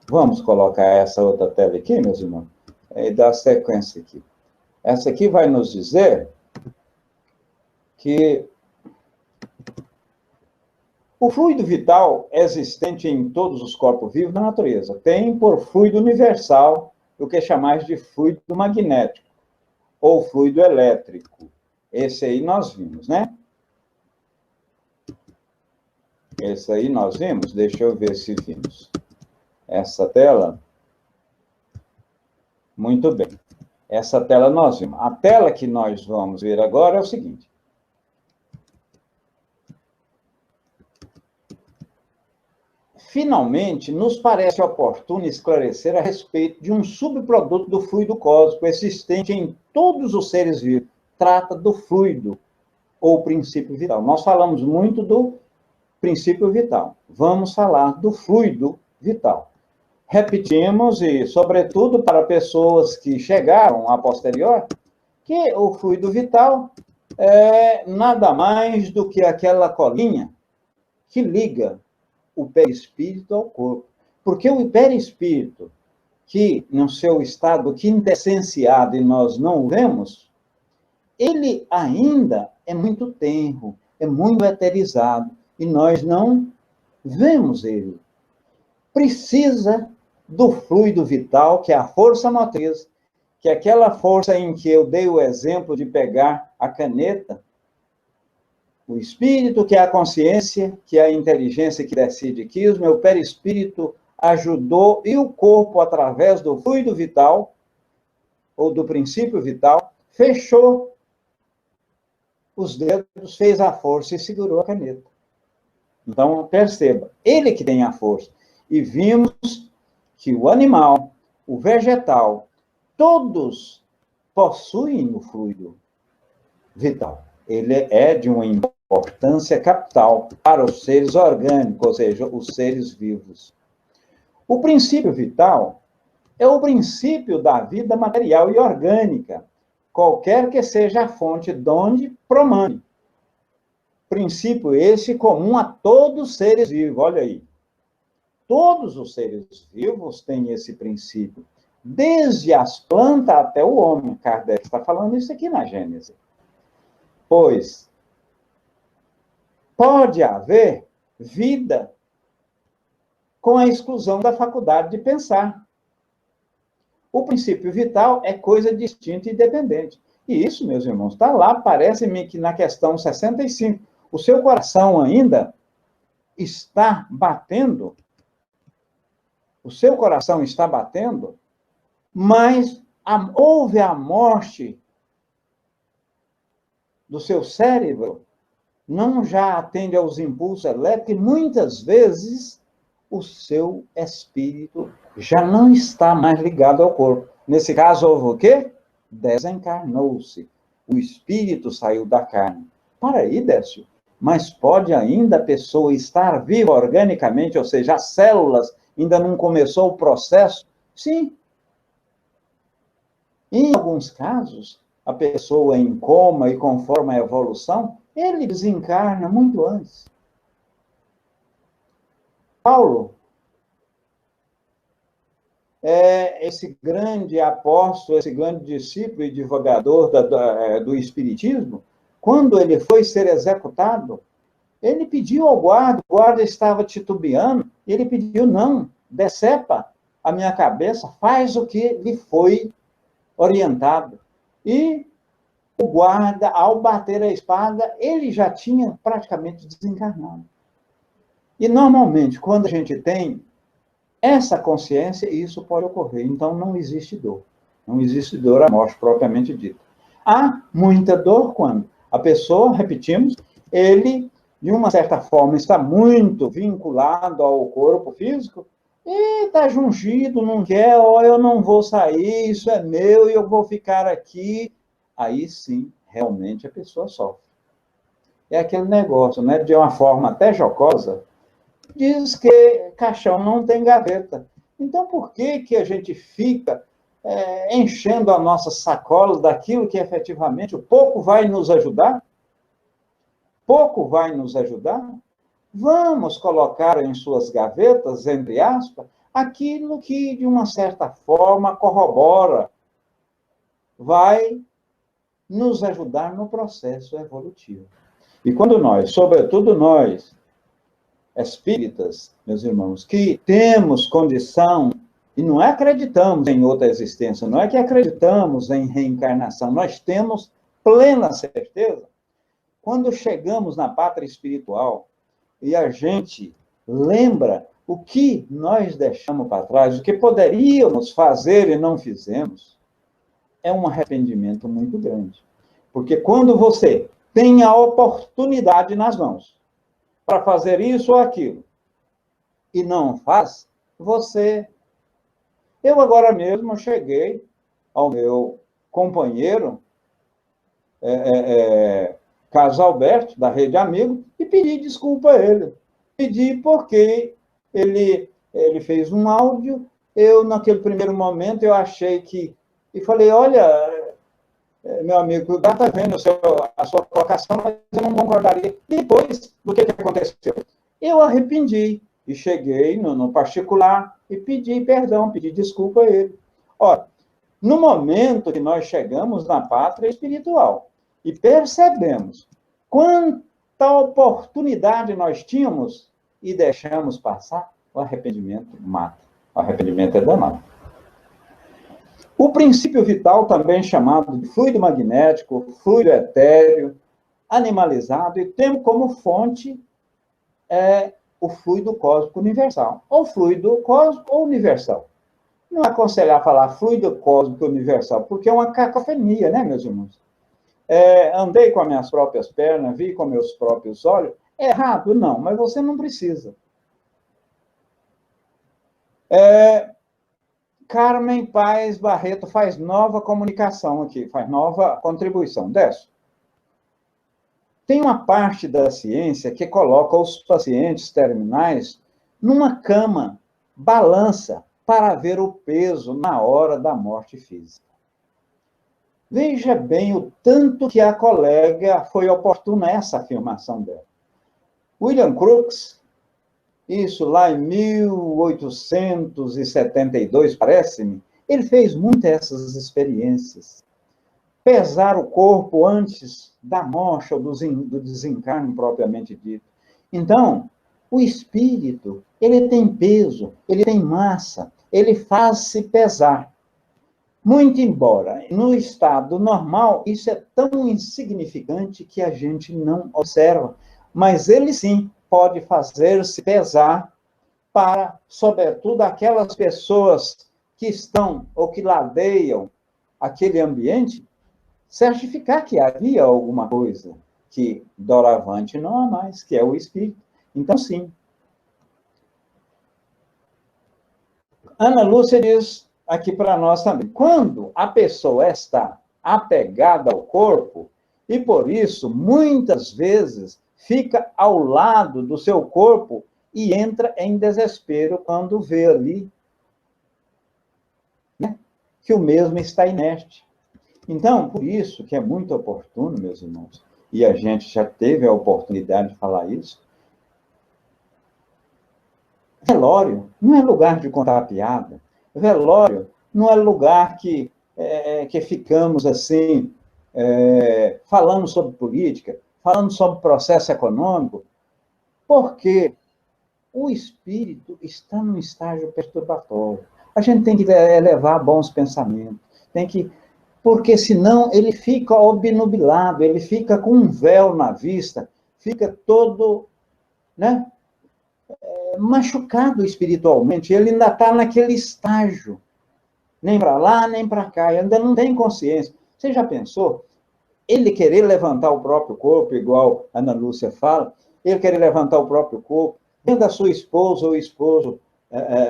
Speaker 1: Vamos colocar essa outra tela aqui, meus irmãos, e dar sequência aqui. Essa aqui vai nos dizer que o fluido vital existente em todos os corpos vivos da natureza tem por fluido universal o que chamamos de fluido magnético ou fluido elétrico. Esse aí nós vimos, né? Esse aí nós vimos? Deixa eu ver se vimos. Essa tela? Muito bem. Essa tela nós vimos. A tela que nós vamos ver agora é o seguinte. Finalmente, nos parece oportuno esclarecer a respeito de um subproduto do fluido cósmico existente em todos os seres vivos. Trata do fluido, ou princípio vital. Nós falamos muito do princípio vital. Vamos falar do fluido vital. Repetimos, e sobretudo para pessoas que chegaram a posterior, que o fluido vital é nada mais do que aquela colinha que liga o perispírito ao corpo. Porque o perispírito, que no seu estado quintessenciado e nós não o vemos, ele ainda é muito tenro, é muito eterizado, e nós não vemos ele. Precisa do fluido vital, que é a força motriz, que é aquela força em que eu dei o exemplo de pegar a caneta, o espírito, que é a consciência, que é a inteligência que decide, que o meu perispírito ajudou, e o corpo, através do fluido vital, ou do princípio vital, fechou os dedos, fez a força e segurou a caneta. Então, perceba, ele que tem a força. E vimos que o animal, o vegetal, todos possuem o fluido vital. Ele é de uma importância capital para os seres orgânicos, ou seja, os seres vivos. O princípio vital é o princípio da vida material e orgânica, qualquer que seja a fonte de onde promane. Princípio esse comum a todos os seres vivos, olha aí. Todos os seres vivos têm esse princípio, desde as plantas até o homem. Kardec está falando isso aqui na Gênese. Pois pode haver vida com a exclusão da faculdade de pensar. O princípio vital é coisa distinta e independente. E isso, meus irmãos, está lá, parece-me que na questão 65. O seu coração ainda está batendo, o seu coração está batendo, mas houve a morte do seu cérebro, não já atende aos impulsos elétricos, e muitas vezes o seu espírito já não está mais ligado ao corpo. Nesse caso, houve o quê? Desencarnou-se. O espírito saiu da carne. Para aí, Décio. Mas pode ainda a pessoa estar viva organicamente, ou seja, as células ainda não começou o processo? Sim. Em alguns casos, a pessoa em coma e conforme a evolução, ele desencarna muito antes. Paulo, esse grande apóstolo, esse grande discípulo e divulgador do Espiritismo, quando ele foi ser executado, ele pediu ao guarda, o guarda estava titubeando, e ele pediu, não, decepa a minha cabeça, faz o que lhe foi orientado. E o guarda, ao bater a espada, ele já tinha praticamente desencarnado. E, normalmente, quando a gente tem essa consciência, isso pode ocorrer. Então, não existe dor. Não existe dor à morte, propriamente dita. Há muita dor quando a pessoa, repetimos, ele, de uma certa forma, está muito vinculado ao corpo físico, e está jungido, não quer, eu não vou sair, isso é meu, e eu vou ficar aqui. Aí sim, realmente a pessoa sofre. É aquele negócio, né? De uma forma até jocosa, diz que caixão não tem gaveta. Então, por que a gente fica enchendo a nossa sacola daquilo que efetivamente pouco vai nos ajudar? Pouco vai nos ajudar? Vamos colocar em suas gavetas, entre aspas, aquilo que, de uma certa forma, corrobora, vai nos ajudar no processo evolutivo. E quando nós, sobretudo nós, espíritas, meus irmãos, que temos condição, e não é acreditamos em outra existência, não é que acreditamos em reencarnação, nós temos plena certeza. Quando chegamos na pátria espiritual e a gente lembra o que nós deixamos para trás, o que poderíamos fazer e não fizemos, é um arrependimento muito grande. Porque quando você tem a oportunidade nas mãos para fazer isso ou aquilo, e não faz, você... Eu agora mesmo cheguei ao meu companheiro, Carlos Alberto, da Rede Amigo, e pedi desculpa a ele. Pedi porque ele fez um áudio, eu, naquele primeiro momento, eu achei que... E falei, olha, meu amigo, o está vendo a sua colocação, mas eu não concordaria. Depois do que aconteceu, eu arrependi e cheguei no particular e pedi perdão, pedi desculpa a ele. Ora, no momento que nós chegamos na pátria espiritual, e percebemos quanta oportunidade nós tínhamos e deixamos passar, o arrependimento mata. O arrependimento é danado. O princípio vital, também chamado de fluido magnético, fluido etéreo, animalizado, e temos como fonte o fluido cósmico universal, ou fluido cósmico ou universal. Não aconselhar falar fluido cósmico universal, porque é uma cacofonia, né, meus irmãos? Andei com as minhas próprias pernas, vi com meus próprios olhos. É errado? Não, mas você não precisa. Carmen Paes Barreto faz nova comunicação aqui, faz nova contribuição. Décio, tem uma parte da ciência que coloca os pacientes terminais numa cama, balança, para ver o peso na hora da morte física. Veja bem o tanto que a colega foi oportuna essa afirmação dela. William Crookes, isso lá em 1872, parece-me, ele fez muitas dessas experiências. Pesar o corpo antes da morte ou do desencarne propriamente dito. Então, o espírito, ele tem peso, ele tem massa, ele faz-se pesar. Muito embora, no estado normal, isso é tão insignificante que a gente não observa, mas ele sim pode fazer-se pesar para, sobretudo, aquelas pessoas que estão ou que ladeiam aquele ambiente, certificar que havia alguma coisa que doravante não há mais, que é o espírito. Então, sim. Ana Lúcia diz aqui para nós também, quando a pessoa está apegada ao corpo, e por isso, muitas vezes, fica ao lado do seu corpo e entra em desespero quando vê ali, né, que o mesmo está inerte. Então, por isso que é muito oportuno, meus irmãos, e a gente já teve a oportunidade de falar isso, velório não é lugar de contar piada. Velório não é lugar que ficamos assim, falando sobre política, falando sobre processo econômico, porque o espírito está num estágio perturbatório. A gente tem que elevar bons pensamentos, porque senão ele fica obnubilado, ele fica com um véu na vista, fica todo, né, machucado espiritualmente, ele ainda está naquele estágio, nem para lá, nem para cá, ele ainda não tem consciência. Você já pensou? Ele querer levantar o próprio corpo, igual a Ana Lúcia fala, ele querer levantar o próprio corpo, vendo a sua esposa ou esposo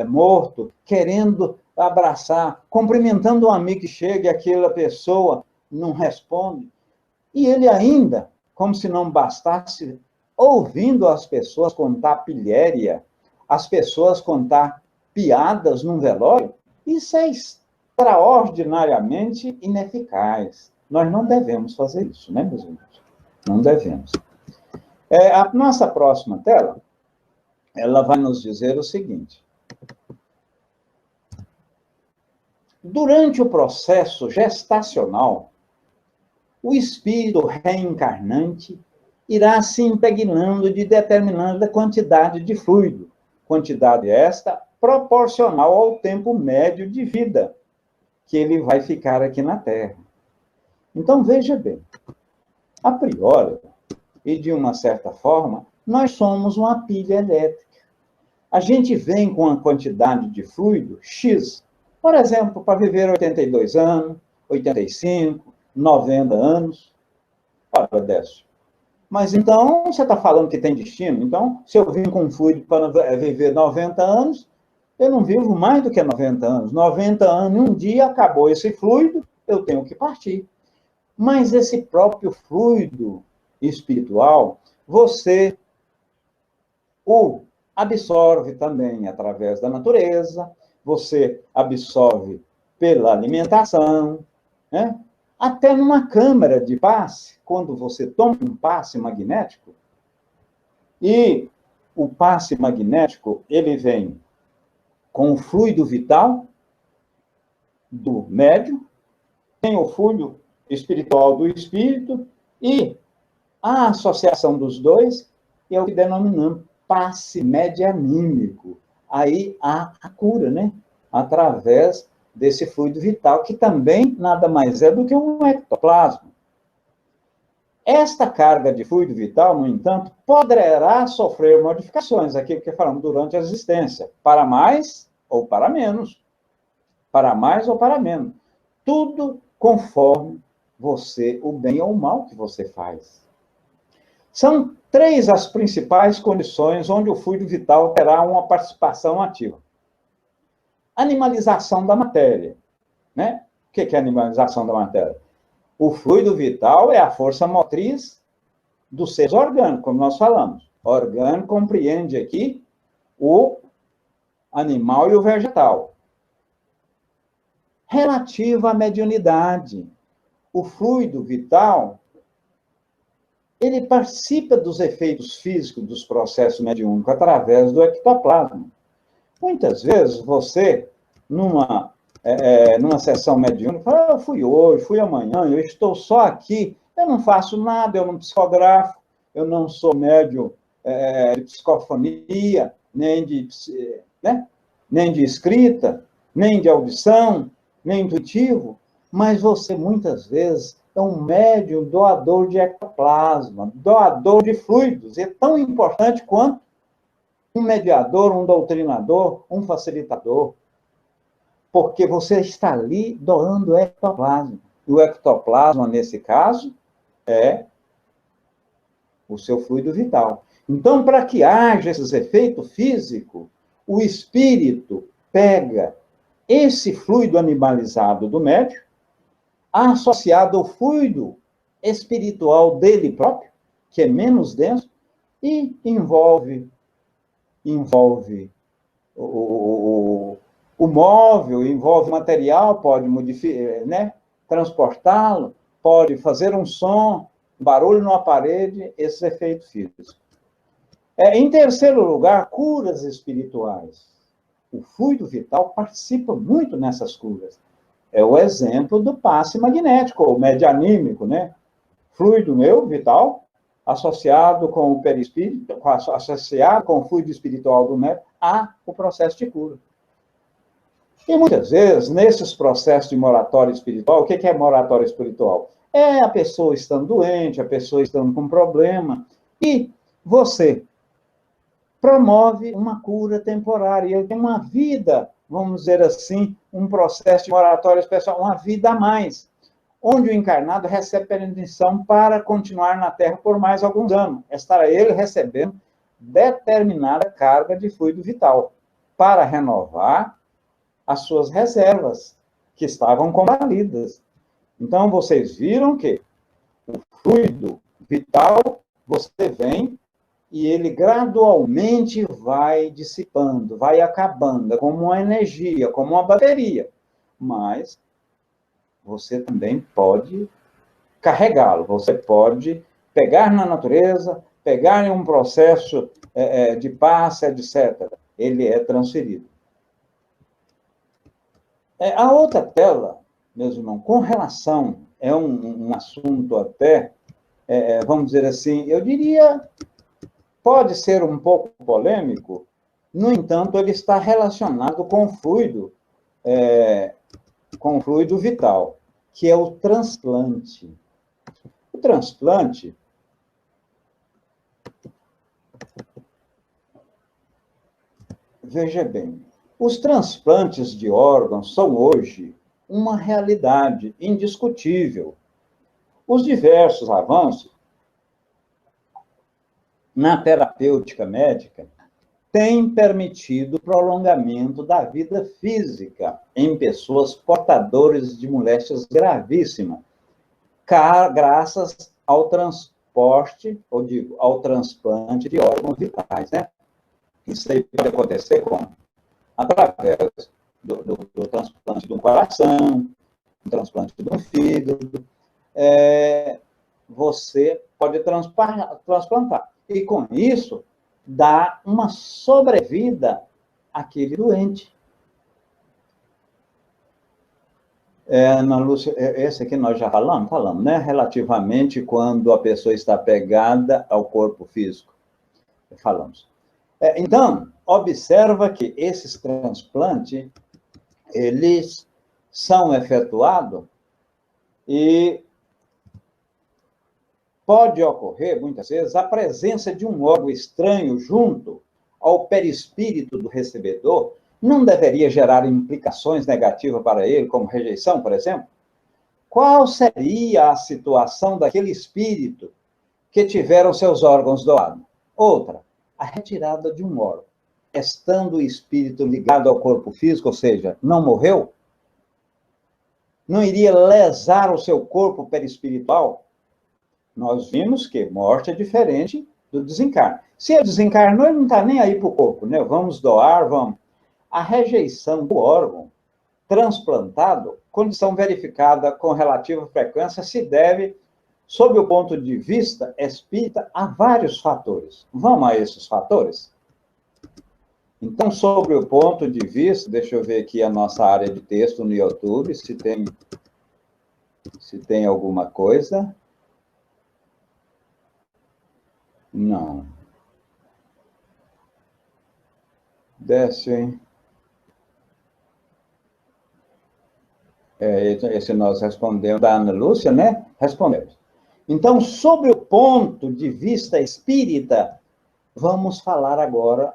Speaker 1: morto, querendo abraçar, cumprimentando um amigo que chega e aquela pessoa não responde. E ele ainda, como se não bastasse, ouvindo as pessoas contar pilhéria, as pessoas contar piadas num velório, isso é extraordinariamente ineficaz. Nós não devemos fazer isso, né, meus irmãos? Não devemos. A nossa próxima tela, ela vai nos dizer o seguinte. Durante o processo gestacional, o espírito reencarnante irá se impregnando de determinada quantidade de fluido, quantidade esta proporcional ao tempo médio de vida que ele vai ficar aqui na Terra. Então, veja bem, a priori, e de uma certa forma, nós somos uma pilha elétrica. A gente vem com uma quantidade de fluido X, por exemplo, para viver 82 anos, 85, 90 anos. Ora, Décio. Mas então, você está falando que tem destino? Então, se eu vim com fluido para viver 90 anos, eu não vivo mais do que 90 anos. 90 anos, um dia acabou esse fluido, eu tenho que partir. Mas esse próprio fluido espiritual, você o absorve também através da natureza, você absorve pela alimentação, né? Até numa câmara de passe, quando você toma um passe magnético, e o passe magnético, ele vem com o fluido vital do médium, tem o fluido espiritual do espírito, E a associação dos dois é o que denominamos passe medianímico. Aí há a cura, né? Através desse fluido vital, que também nada mais é do que um ectoplasma. Esta carga de fluido vital, no entanto, poderá sofrer modificações, aquilo que falamos durante a existência, para mais ou para menos. Para mais ou para menos. Tudo conforme você, o bem ou o mal que você faz. São 3 as principais condições onde o fluido vital terá uma participação ativa. Animalização da matéria. Né? O que é animalização da matéria? O fluido vital é a força motriz do ser orgânico, como nós falamos. Orgânico compreende aqui o animal e o vegetal. Relativa à mediunidade. O fluido vital, ele participa dos efeitos físicos dos processos mediúnicos através do ectoplasma. Muitas vezes você, numa sessão mediúnica, fala, eu fui hoje, fui amanhã, eu estou só aqui, eu não faço nada, eu não psicografo, eu não sou médium de psicofonia, nem de escrita, nem de audição, nem intuitivo, mas você, muitas vezes, é um médium doador de ectoplasma, doador de fluidos, é tão importante quanto um mediador, um doutrinador, um facilitador, porque você está ali doando ectoplasma. E o ectoplasma, nesse caso, é o seu fluido vital. Então, para que haja esses efeitos físicos, o espírito pega esse fluido animalizado do médium, associado ao fluido espiritual dele próprio, que é menos denso, e envolve o móvel, envolve material, pode modificar, né? Transportá-lo, pode fazer um som, barulho numa parede, esses efeitos físicos. Em terceiro lugar, curas espirituais. O fluido vital participa muito nessas curas. É o exemplo do passe magnético, ou medianímico, né? Fluido meu, vital, associado com o perispírito, associado com o fluido espiritual do médium, há o processo de cura. E muitas vezes, nesses processos de moratória espiritual, o que é moratória espiritual? É a pessoa estando doente, a pessoa estando com problema, e você promove uma cura temporária. Ele tem uma vida, vamos dizer assim, um processo de moratória especial, uma vida a mais, onde o encarnado recebe permissão para continuar na Terra por mais alguns anos. Estará ele recebendo determinada carga de fluido vital para renovar as suas reservas, que estavam combalidas. Então, vocês viram que o fluido vital, você vem e ele gradualmente vai dissipando, vai acabando, como uma energia, como uma bateria. Mas você também pode carregá-lo, você pode pegar na natureza, pegar em um processo de passe, etc. Ele é transferido. A outra tela, meus irmãos, com relação, é um assunto até, vamos dizer assim, eu diria, pode ser um pouco polêmico, no entanto, ele está relacionado com o fluido vital, que é o transplante. O transplante, veja bem, os transplantes de órgãos são hoje uma realidade indiscutível. Os diversos avanços na terapêutica médica têm permitido o prolongamento da vida física em pessoas portadoras de moléstias gravíssimas, graças ao transporte, ou digo, ao transplante de órgãos vitais, né? Isso aí pode acontecer através do transplante de um coração, do transplante de um fígado. Você pode transplantar. E, com isso, dá uma sobrevida àquele doente. Ana Lúcia, esse aqui nós já falamos, né? Relativamente quando a pessoa está pegada ao corpo físico. Falamos. Então, observa que esses transplantes, eles são efetuados e pode ocorrer, muitas vezes, a presença de um órgão estranho junto ao perispírito do recebedor. Não deveria gerar implicações negativas para ele, como rejeição, por exemplo? Qual seria a situação daquele espírito que tiveram seus órgãos doados? Outra, a retirada de um órgão. Estando o espírito ligado ao corpo físico, ou seja, não morreu? Não iria lesar o seu corpo perispiritual? Nós vimos que morte é diferente do desencarne. Se ele desencarnou, ele não está nem aí para o corpo, né? Vamos doar, vamos. A rejeição do órgão transplantado, condição verificada com relativa frequência, se deve, sob o ponto de vista espírita, a vários fatores. Vamos a esses fatores? Então, sobre o ponto de vista, deixa eu ver aqui a nossa área de texto no YouTube, se tem alguma coisa. Não. Desce, hein? Esse nós respondemos da Ana Lúcia, né? Respondemos. Então, sobre o ponto de vista espírita, vamos falar agora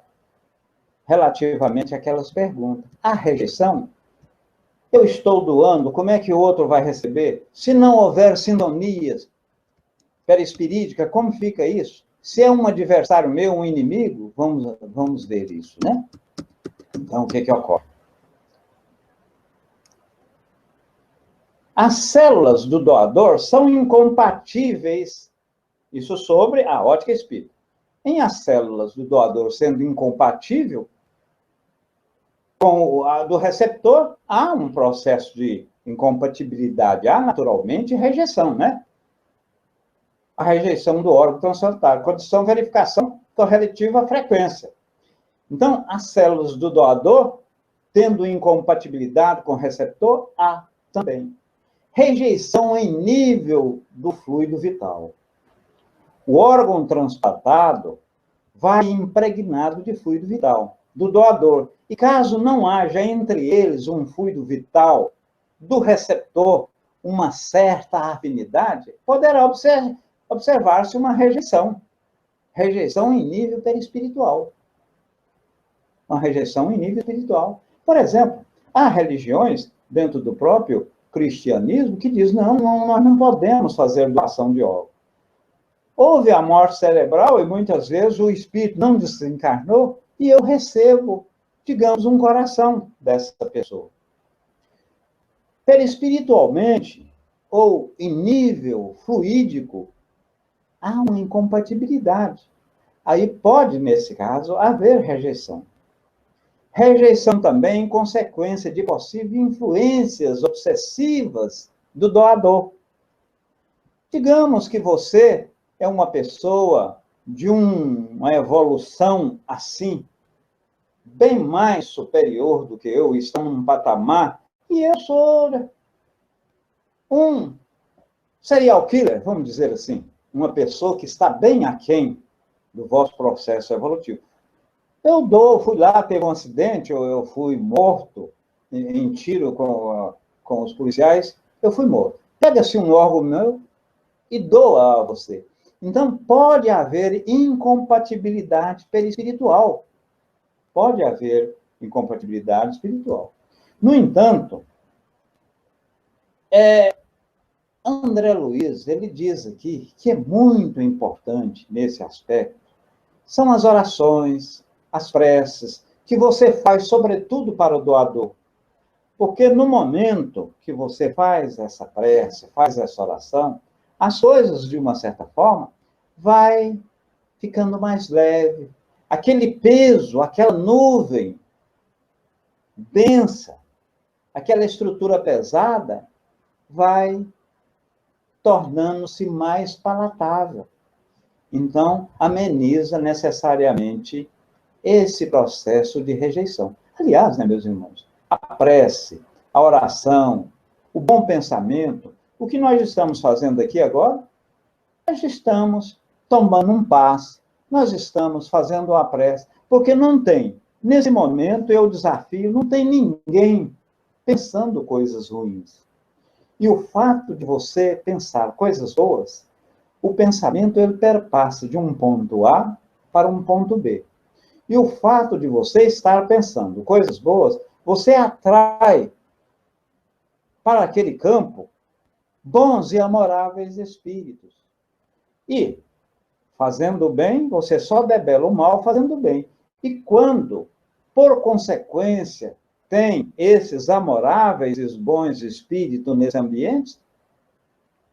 Speaker 1: relativamente àquelas perguntas. A rejeição, eu estou doando, como é que o outro vai receber? Se não houver sintonias perispirídicas, como fica isso? Se é um adversário meu, um inimigo, vamos ver isso, né? Então, o que ocorre? As células do doador são incompatíveis, isso sobre a ótica espírita. Em as células do doador sendo incompatível com a do receptor, há um processo de incompatibilidade, há naturalmente rejeição, né? A rejeição do órgão transplantário, condição verificação com relativa à frequência. Então, as células do doador, tendo incompatibilidade com o receptor, há também rejeição em nível do fluido vital. O órgão transplantado vai impregnado de fluido vital do doador. E caso não haja entre eles um fluido vital do receptor, uma certa afinidade, poderá observar-se uma rejeição. Rejeição em nível perispiritual. Uma rejeição em nível espiritual. Por exemplo, há religiões dentro do próprio cristianismo que diz, não, nós não podemos fazer doação de órgão. Houve a morte cerebral e muitas vezes o espírito não desencarnou e eu recebo, digamos, um coração dessa pessoa. Perispiritualmente, ou em nível fluídico, há uma incompatibilidade. Aí pode, nesse caso, haver rejeição. Rejeição também em consequência de possíveis influências obsessivas do doador. Digamos que você é uma pessoa de uma evolução assim, bem mais superior do que eu, está num patamar, e eu sou um serial killer, vamos dizer assim, uma pessoa que está bem aquém do vosso processo evolutivo. Eu fui lá, teve um acidente, ou eu fui morto em tiro com os policiais, eu fui morto. Pega-se um órgão meu e doa a você. Então, pode haver incompatibilidade perispiritual. Pode haver incompatibilidade espiritual. No entanto, André Luiz, ele diz aqui que é muito importante nesse aspecto, são as orações, as preces, que você faz, sobretudo para o doador. Porque no momento que você faz essa prece, faz essa oração, as coisas, de uma certa forma, vai ficando mais leve. Aquele peso, aquela nuvem densa, aquela estrutura pesada, vai tornando-se mais palatável. Então, ameniza necessariamente esse processo de rejeição. Aliás, né, meus irmãos, a prece, a oração, o bom pensamento, o que nós estamos fazendo aqui agora? Nós estamos tomando um passe, nós estamos fazendo uma prece, porque não tem, nesse momento eu desafio, não tem ninguém pensando coisas ruins. E o fato de você pensar coisas boas, o pensamento ele perpassa de um ponto A para um ponto B. E o fato de você estar pensando coisas boas, você atrai para aquele campo bons e amoráveis espíritos. E, fazendo o bem, você só debela o mal fazendo o bem. E quando, por consequência, tem esses amoráveis e bons espíritos nesse ambiente,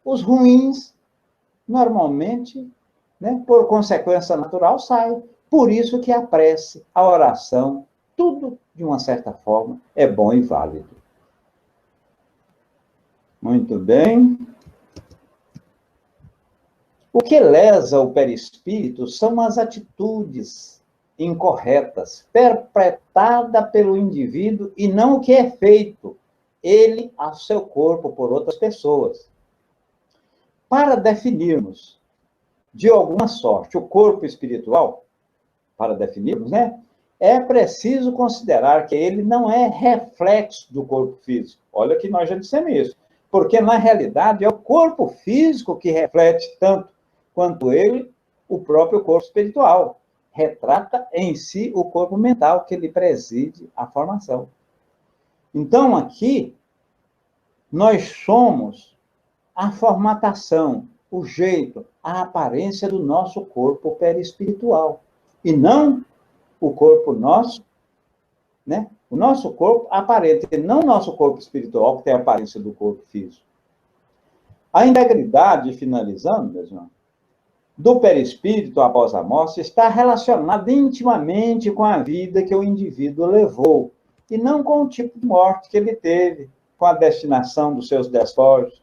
Speaker 1: os ruins, normalmente, né, por consequência natural, saem. Por isso que a prece, a oração, tudo, de uma certa forma, é bom e válido. Muito bem. O que lesa o perispírito são as atitudes incorretas, perpetradas pelo indivíduo, e não o que é feito, ele, ao seu corpo, por outras pessoas. Para definirmos, de alguma sorte, o corpo espiritual, para definirmos, né? É preciso considerar que ele não é reflexo do corpo físico. Olha que nós já dissemos isso. Porque, na realidade, é o corpo físico que reflete tanto quanto ele, o próprio corpo espiritual. Retrata em si o corpo mental que lhe preside a formação. Então, aqui, nós somos a formatação, o jeito, a aparência do nosso corpo perispiritual. E não o corpo nosso, né? O nosso corpo aparente, não o nosso corpo espiritual, que tem a aparência do corpo físico. A integridade, finalizando, meus irmãos, do perispírito após a morte está relacionada intimamente com a vida que o indivíduo levou, e não com o tipo de morte que ele teve, com a destinação dos seus despojos.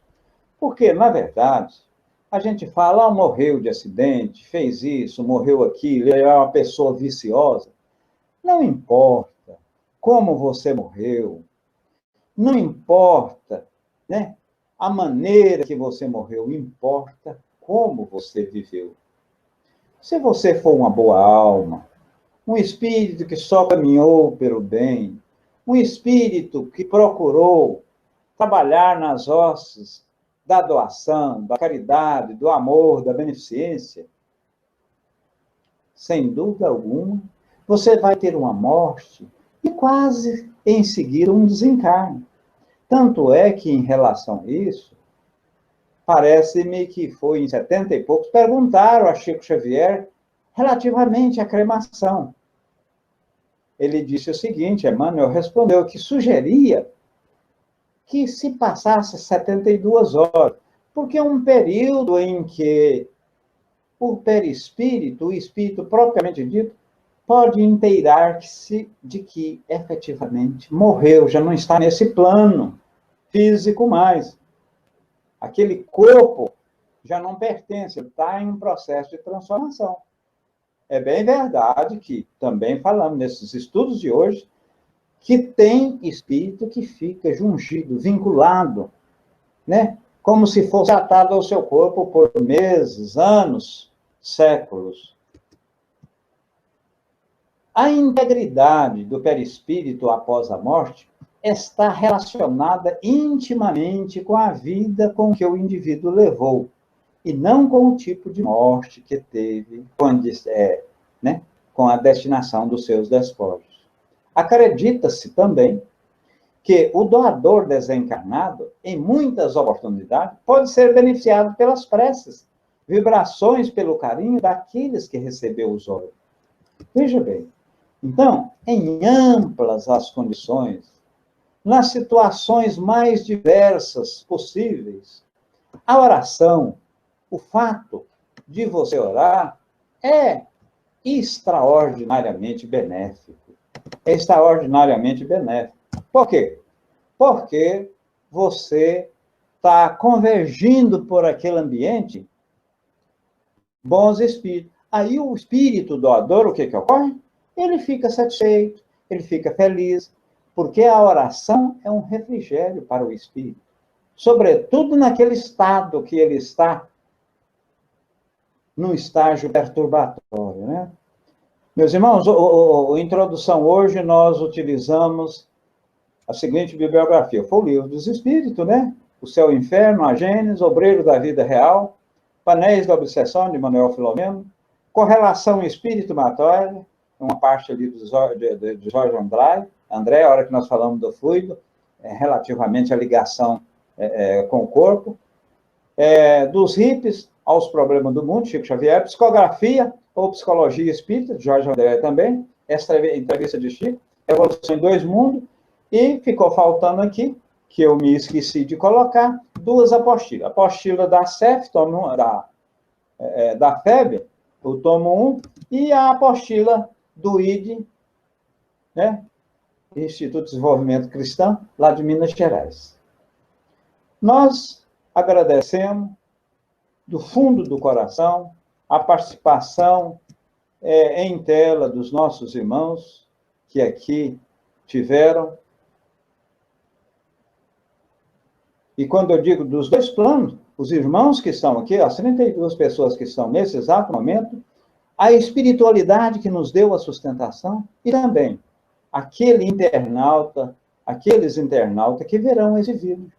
Speaker 1: Porque, na verdade, a gente fala, morreu de acidente, fez isso, morreu aquilo, ele é uma pessoa viciosa. Não importa como você morreu, não importa, né, a maneira que você morreu, importa como você viveu. Se você for uma boa alma, um espírito que só caminhou pelo bem, um espírito que procurou trabalhar nas hostes da doação, da caridade, do amor, da beneficência, sem dúvida alguma, você vai ter uma morte e quase em seguida um desencarne. Tanto é que, em relação a isso, parece-me que foi em 70 e poucos, perguntaram a Chico Xavier relativamente à cremação. Ele disse o seguinte, Emmanuel respondeu que sugeria que se passasse 72 horas, porque é um período em que o perispírito, o espírito propriamente dito, pode inteirar-se de que efetivamente morreu, já não está nesse plano físico mais. Aquele corpo já não pertence, está em um processo de transformação. É bem verdade que também falamos nesses estudos de hoje que tem espírito que fica jungido, vinculado, né? Como se fosse atado ao seu corpo por meses, anos, séculos. A integridade do perispírito após a morte está relacionada intimamente com a vida com que o indivíduo levou, e não com o tipo de morte que teve, né, com a destinação dos seus despojos. Acredita-se também que o doador desencarnado, em muitas oportunidades, pode ser beneficiado pelas preces, vibrações pelo carinho daqueles que recebeu os órgãos. Veja bem, então, em amplas as condições, nas situações mais diversas possíveis, a oração, o fato de você orar, é extraordinariamente benéfico. É extraordinariamente benéfico. Por quê? Porque você está convergindo por aquele ambiente bons espíritos. Aí o espírito doador, o que ocorre? Ele fica satisfeito, ele fica feliz, porque a oração é um refrigério para o espírito. sobretudo naquele estado que ele está, no estágio perturbatório, né? Meus irmãos, a introdução hoje nós utilizamos a seguinte bibliografia. Foi o Livro dos Espíritos, né? O Céu e o Inferno, a Gênesis, Obreiro da Vida Real, Panéis da Obsessão, de Manuel Filomeno, Correlação Espírito-Matéria, uma parte ali de Jorge André, a hora que nós falamos do fluido, relativamente à ligação com o corpo, dos hippies aos problemas do mundo, Chico Xavier, Psicografia ou Psicologia Espírita, de Jorge André também, essa entrevista de Chico, Evolução em Dois Mundos, e ficou faltando aqui, que eu me esqueci de colocar, duas apostilas. A apostila da CEF, da FEB, o tomo 1, e a apostila do ID, né? Instituto de Desenvolvimento Cristão, lá de Minas Gerais. Nós agradecemos, do fundo do coração, a participação em tela dos nossos irmãos que aqui tiveram. E quando eu digo dos dois planos, os irmãos que estão aqui, as 32 pessoas que estão nesse exato momento, a espiritualidade que nos deu a sustentação e também aqueles internautas que verão esse vídeo.